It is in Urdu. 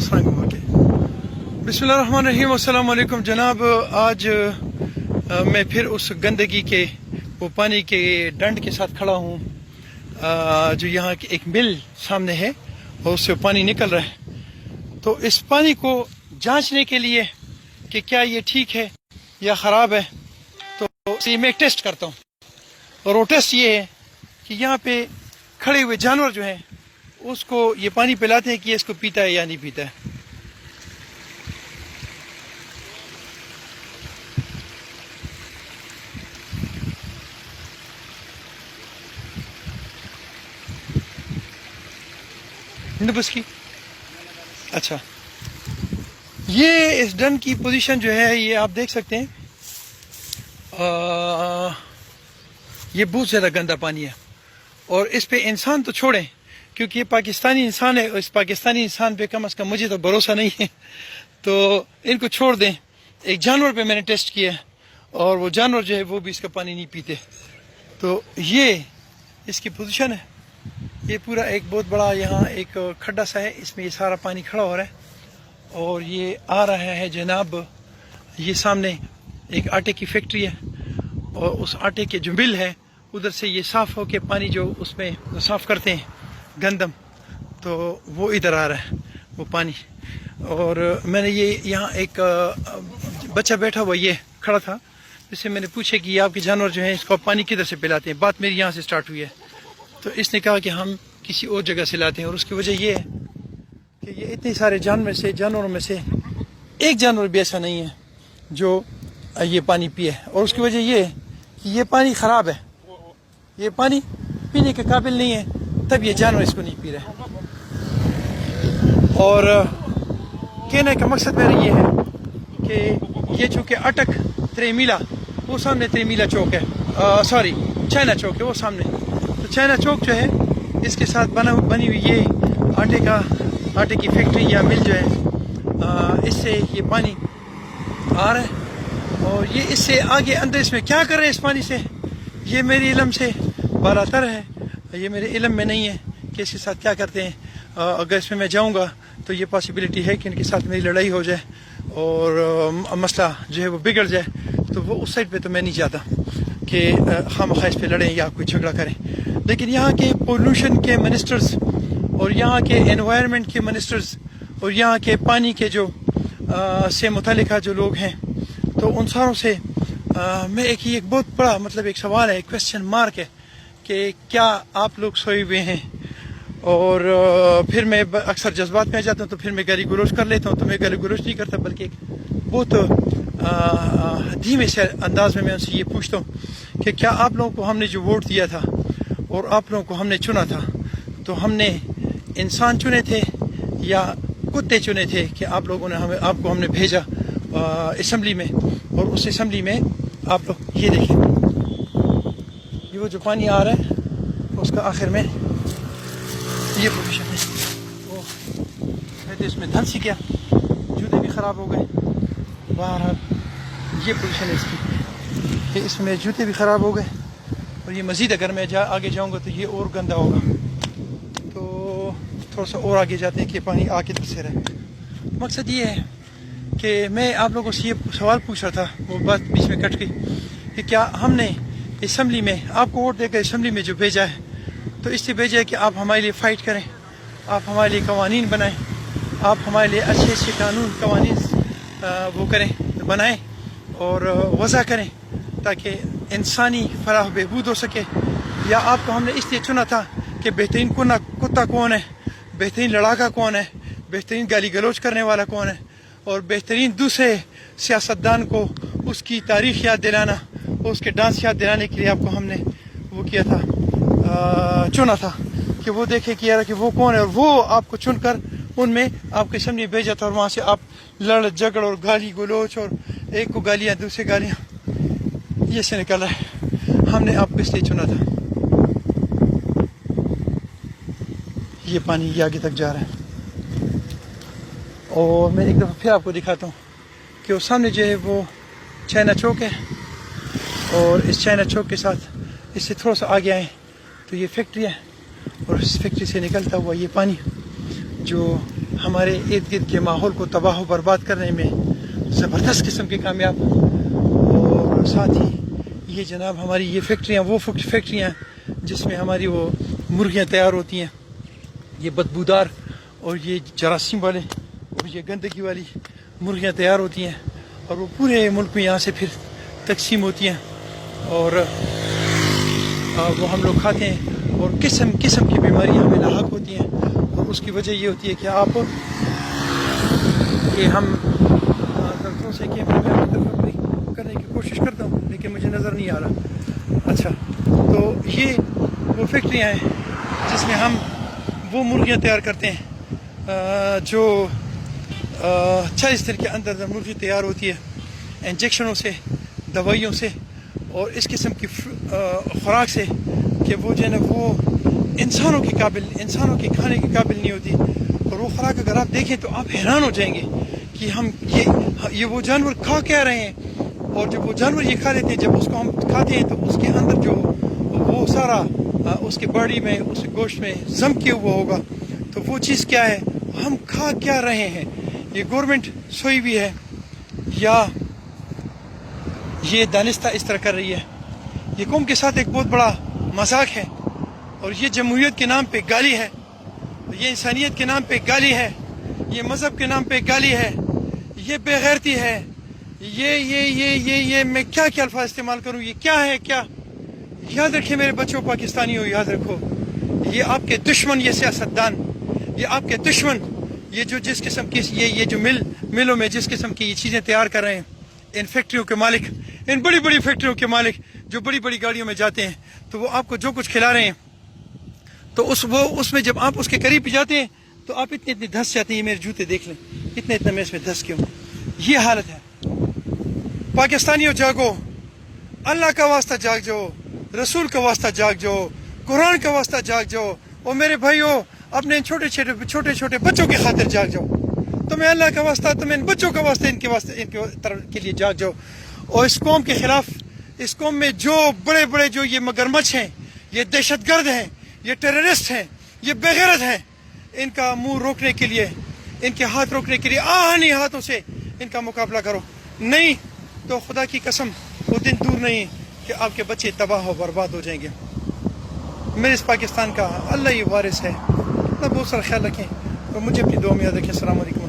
دوسرا گھما کے بسم اللہ الرحمن الرحیم السلام علیکم جناب. آج میں پھر اس گندگی کے وہ پانی کے ڈنڈ کے ساتھ کھڑا ہوں جو یہاں کی ایک مل سامنے ہے اور اس سے پانی نکل رہا ہے. تو اس پانی کو جانچنے کے لیے کہ کیا یہ ٹھیک ہے یا خراب ہے تو میں ایک ٹیسٹ کرتا ہوں. اور وہ ٹیسٹ یہ ہے کہ یہاں پہ کھڑے ہوئے جانور جو ہیں اس کو یہ پانی پلاتے ہیں کہ اس کو پیتا ہے یا نہیں پیتا ہے. نبس کی اچھا یہ اس ڈن کی پوزیشن جو ہے یہ آپ دیکھ سکتے ہیں. یہ بہت زیادہ گندا پانی ہے اور اس پہ انسان تو چھوڑیں کیونکہ یہ پاکستانی انسان ہے اور اس پاکستانی انسان پہ کم از کم مجھے تو بھروسہ نہیں ہے تو ان کو چھوڑ دیں. ایک جانور پہ میں نے ٹیسٹ کیا اور وہ جانور جو ہے وہ بھی اس کا پانی نہیں پیتے. تو یہ اس کی پوزیشن ہے. یہ پورا ایک بہت بڑا یہاں ایک کھڈا سا ہے, اس میں یہ سارا پانی کھڑا ہو رہا ہے اور یہ آ رہا ہے جناب. یہ سامنے ایک آٹے کی فیکٹری ہے اور اس آٹے کے جو مل ہے ادھر سے یہ صاف ہو کے پانی جو اس میں صاف کرتے ہیں گندم تو وہ ادھر آ رہا ہے وہ پانی. اور میں نے یہ یہاں ایک بچہ بیٹھا ہوا یہ کھڑا تھا جس سے میں نے پوچھا کہ یہ آپ کے جانور جو ہیں اس کو پانی کدھر سے پلاتے ہیں. بات میری یہاں سے سٹارٹ ہوئی ہے تو اس نے کہا کہ ہم کسی اور جگہ سے لاتے ہیں اور اس کی وجہ یہ ہے کہ یہ اتنے سارے جانوروں میں سے ایک جانور بھی ایسا نہیں ہے جو یہ پانی پیے. اور اس کی وجہ یہ ہے کہ یہ پانی خراب ہے, یہ پانی پینے کے قابل نہیں ہے تب یہ جانور اس کو نہیں پی رہے. اور کہنے کا مقصد میرا یہ ہے کہ یہ چونکہ اٹک تریمیلا وہ سامنے تریمیلا چوک ہے, سوری چائنا چوک ہے وہ سامنے. تو چائنا چوک جو ہے اس کے ساتھ بنی ہوئی یہ آٹے کی فیکٹری یا مل جو ہے اس سے یہ پانی آ رہا ہے اور یہ اس سے آگے اندر اس میں کیا کر رہے ہیں اس پانی سے یہ میرے علم سے بالاتر ہے. یہ میرے علم میں نہیں ہے کہ اس کے ساتھ کیا کرتے ہیں. اگر اس میں میں جاؤں گا تو یہ پاسبلٹی ہے کہ ان کے ساتھ میری لڑائی ہو جائے اور مسئلہ جو ہے وہ بگڑ جائے. تو وہ اس سائڈ پہ تو میں نہیں چاہتا کہ خواہ اس پہ لڑیں یا کوئی جھگڑا کریں. لیکن یہاں کے پولوشن کے منسٹرز اور یہاں کے انوائرمنٹ کے منسٹرز اور یہاں کے پانی کے جو سے متعلقہ جو لوگ ہیں تو ان ساروں سے میں ایک بہت بڑا مطلب ایک سوال ہے, ایک کویسچن مارک ہے کہ کیا آپ لوگ سوئے ہوئے ہیں. اور پھر میں اکثر جذبات میں آ جاتا ہوں تو پھر میں گالی گلوچ کر لیتا ہوں. تو میں گالی گلوچ نہیں کرتا بلکہ ایک بہت دھیمے سے انداز میں ان سے یہ پوچھتا ہوں کہ کیا آپ لوگوں کو ہم نے جو ووٹ دیا تھا اور آپ لوگوں کو ہم نے چنا تھا تو ہم نے انسان چنے تھے یا کتے چنے تھے کہ آپ لوگوں نے آپ کو ہم نے بھیجا اسمبلی میں اور اس اسمبلی میں آپ لوگ یہ دیکھیں یہ وہ جو پانی آ رہا ہے اس کا آخر میں یہ پوزیشن ہے. میں تو اس میں دھن سی گیا, جوتے بھی خراب ہو گئے. بہرحال یہ پوزیشن ہے اس کی کہ اس میں جوتے بھی خراب ہو گئے اور یہ مزید اگر میں آگے جاؤں گا تو یہ اور گندا ہوگا. تو تھوڑا سا اور آگے جاتے ہیں کہ پانی آ کے سے رہے. مقصد یہ ہے کہ میں آپ لوگوں سے یہ سوال پوچھ رہا تھا, وہ بات بیچ میں کٹ گئی کہ کیا ہم نے اسمبلی میں آپ کو ووٹ دے کر اسمبلی میں جو بھیجا ہے تو اس سے بھیجا ہے کہ آپ ہمارے لیے فائٹ کریں, آپ ہمارے لیے قوانین بنائیں, آپ ہمارے لیے اچھے اچھے قوانین وہ کریں بنائیں اور وضع کریں تاکہ انسانی فلاح و بہبود ہو سکے. یا آپ کو ہم نے اس لیے چنا تھا کہ بہترین کتا کون ہے, بہترین لڑاکا کون ہے, بہترین گالی گلوچ کرنے والا کون ہے اور بہترین دوسرے سیاستدان کو اس کی تاریخ یاد دلانا اور اس کے ڈانس یاد دلانے کے لیے آپ کو ہم نے وہ کیا تھا, چنا تھا کہ وہ دیکھے کہ وہ کون ہے. اور وہ آپ کو چن کر ان میں آپ کے سامنے بھیجا تھا اور وہاں سے آپ لڑ جھگڑ اور گالی گلوچ اور ایک کو گالیاں دوسرے گالیاں یہ سے نکل رہا ہے. ہم نے آپ کو اس لیے چنا تھا. یہ پانی یہ آگے تک جا رہا ہے اور میں ایک دفعہ پھر آپ کو دکھاتا ہوں کہ وہ سامنے جو ہے وہ چائنا چوک ہے اور اس چائنا چوک کے ساتھ اس سے تھوڑا سا آگے آئیں تو یہ فیکٹری ہے اور اس فیکٹری سے نکلتا ہوا یہ پانی جو ہمارے ارد گرد کے ماحول کو تباہ و برباد کرنے میں زبردست قسم کے کامیاب، اور ساتھ ہی یہ جناب ہماری یہ فیکٹریاں وہ فیکٹریاں جس میں ہماری وہ مرغیاں تیار ہوتی ہیں، یہ بدبودار اور یہ جراثیم والے اور یہ گندگی والی مرغیاں تیار ہوتی ہیں، اور وہ پورے ملک میں یہاں سے پھر تقسیم ہوتی ہیں، اور وہ ہم لوگ کھاتے ہیں، اور قسم قسم کی بیماریاں ہمیں لاحق ہوتی ہیں، اور اس کی وجہ یہ ہوتی ہے کہ ہم ڈاکٹروں سے کہ میں کرنے کی کوشش کرتا ہوں لیکن مجھے نظر نہیں آ رہا۔ اچھا، تو یہ وہ فیکٹریاں ہیں جس میں ہم وہ مرغیاں تیار کرتے ہیں جو 40 دن کے اندر مرغی تیار ہوتی ہے انجیکشنوں سے، دوائیوں سے، اور اس قسم کی خوراک سے کہ وہ جو ہے نا وہ انسانوں کے قابل، انسانوں کے کھانے کے قابل نہیں ہوتی، اور وہ خوراک اگر آپ دیکھیں تو آپ حیران ہو جائیں گے کہ ہم یہ وہ جانور کھا کیا رہے ہیں، اور جب وہ جانور یہ کھا لیتے ہیں، جب اس کو ہم کھاتے ہیں تو اس کے اندر جو وہ سارا اس کے باڈی میں، اس گوشت میں ضم کیا ہوا ہوگا، تو وہ چیز کیا ہے، ہم کھا کیا رہے ہیں؟ یہ گورنمنٹ سوئی ہوئی ہے یا یہ دانستہ اس طرح کر رہی ہے؟ یہ قوم کے ساتھ ایک بہت بڑا مذاق ہے، اور یہ جمہوریت کے نام پہ گالی ہے، یہ انسانیت کے نام پہ گالی ہے، یہ مذہب کے نام پہ گالی ہے، یہ بے غیرتی ہے، یہ میں کیا الفاظ استعمال کروں، یہ کیا ہے؟ کیا یاد رکھیں میرے بچوں پاکستانی ہو، یاد رکھو یہ آپ کے دشمن، یہ سیاستدان، یہ آپ کے دشمن، یہ جو جس قسم کی یہ جو ملوں میں جس قسم کی یہ چیزیں تیار کر رہے ہیں، ان فیکٹریوں کے مالک، ان بڑی بڑی فیکٹریوں کے مالک جو بڑی بڑی گاڑیوں میں جاتے ہیں، تو وہ آپ کو جو کچھ کھلا رہے ہیں، تو اس میں جب آپ اس کے قریب جاتے ہیں تو آپ اتنے دھس جاتے ہیں۔ یہ میرے جوتے دیکھ لیں اتنا میں اس میں دھس کیوں، یہ حالت ہے۔ پاکستانیوں جاگو، اللہ کا واسطہ جاگ جاؤ، رسول کا واسطہ جاگ جاؤ، قرآن کا واسطہ جاگ جاؤ، اور میرے بھائیوں اپنے چھوٹے چھوٹے بچوں کی خاطر جاگ جاؤ، تمہیں اللہ کا واسطہ، تمہیں ان بچوں کا واسطہ، ان کے طرف کے لیے جاگ جاؤ، اور اس قوم کے خلاف، اس قوم میں جو بڑے جو یہ مگرمچھ ہیں، یہ دہشت گرد ہیں، یہ ٹیررسٹ ہیں، یہ بغیرت ہیں، ان کا منہ روکنے کے لیے، ان کے ہاتھ روکنے کے لیے آہنی ہاتھوں سے ان کا مقابلہ کرو، نہیں تو خدا کی قسم وہ دن دور نہیں کہ آپ کے بچے تباہ و برباد ہو جائیں گے۔ میرے اس پاکستان کا اللہ ہی وارث ہے، اپنا بہت سارا خیال رکھیں اور مجھے اپنی دعا میں یاد رکھیں۔ السلام علیکم۔